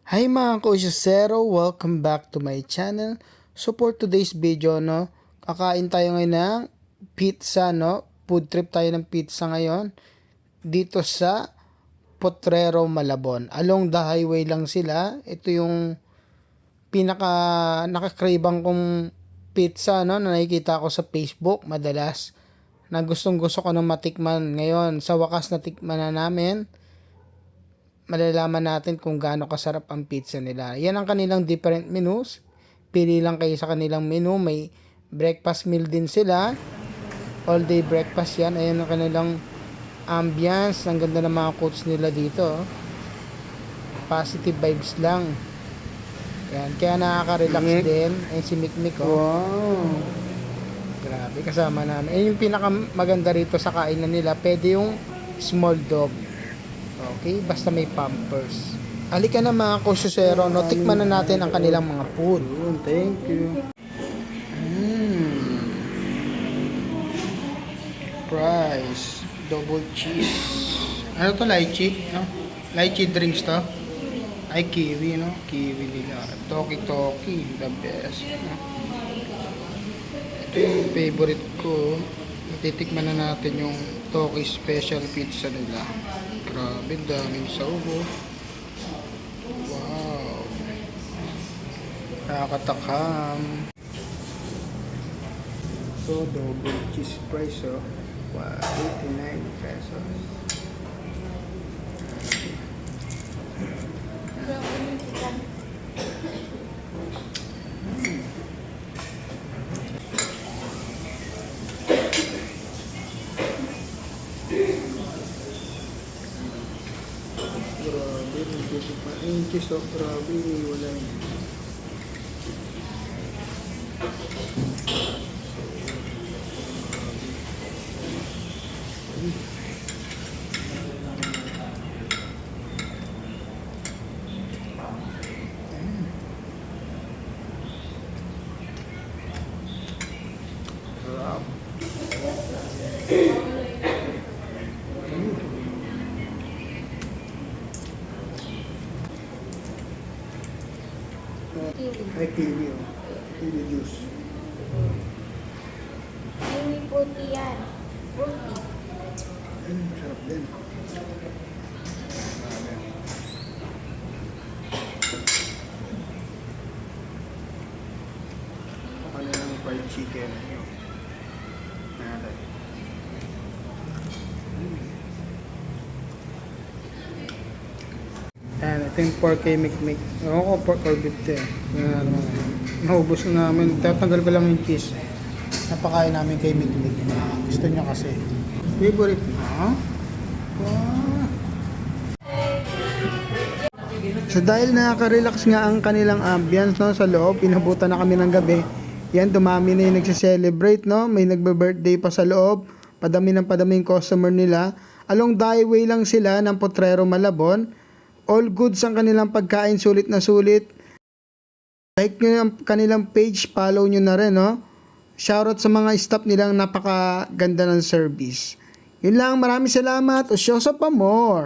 Hi mga kusyosero, welcome back to my channel. So for today's video, kakain tayo ngayon ng pizza, food trip tayo ng pizza ngayon dito sa Potrero, Malabon. Along the highway lang sila. Ito yung pinaka nakakribang kong pizza, na nakikita ko sa Facebook madalas, na gustong gusto ko na matikman ngayon. Sa wakas natikman na namin, malalaman natin kung gaano kasarap ang pizza nila. Yan ang kanilang different menus. Pili lang kayo sa kanilang menu. May breakfast meal din sila. All day breakfast yan. Ayan ang kanilang ambience. Ang ganda ng mga quotes nila dito. Positive vibes lang. Yan. Kaya nakaka-relax din. Ayan si Mikmik. Wow. Grabe, kasama namin. Ayan yung pinakamaganda rito sa kainan nila. Pwede yung small dog. Okay, basta may pampers. Halika na mga kusyosero, tikman na natin ang kanilang mga food. Thank you. Fries, double cheese. Ano to, lychee? No? Lychee drinks to? Ay, kiwi, no? Kiwi nila. Toki-toki, the best. No? Ito yung favorite ko. Titikman na natin yung Toki special pizza nila. Grabe, daming saubo. Wow. Nakakatakam. So, double cheese price, Wow, 89 pesos. Grabe, yung cheese, grabe, wala yun. Sarap. Ay, kiwi, kiwi juice. Kiwi puti yan. Puti. Sarap din. Ano ng fried chicken. Natin. Ayan, ito yung pork kay Mikmik. Ewan ko pork or beef to eh. Naubos na namin. Tatanggal ko lang yung cheese. Napakain namin kay Mikmik. Gusto niya kasi. Favorite na. Wow. So dahil nakaka-relax nga ang kanilang ambience, sa loob, pinabutan na kami ng gabi. Yan, dumami na yung nagse-celebrate, May nagbe-birthday pa sa loob. Padami ng padami yung customer nila. Along the highway lang sila ng Potrero, Malabon. All goods ang kanilang pagkain, sulit na sulit. Like nyo ang kanilang page, follow nyo na rin, Shoutout sa mga staff nilang napakaganda ng service. Yun lang, maraming salamat. Osyoso pa more.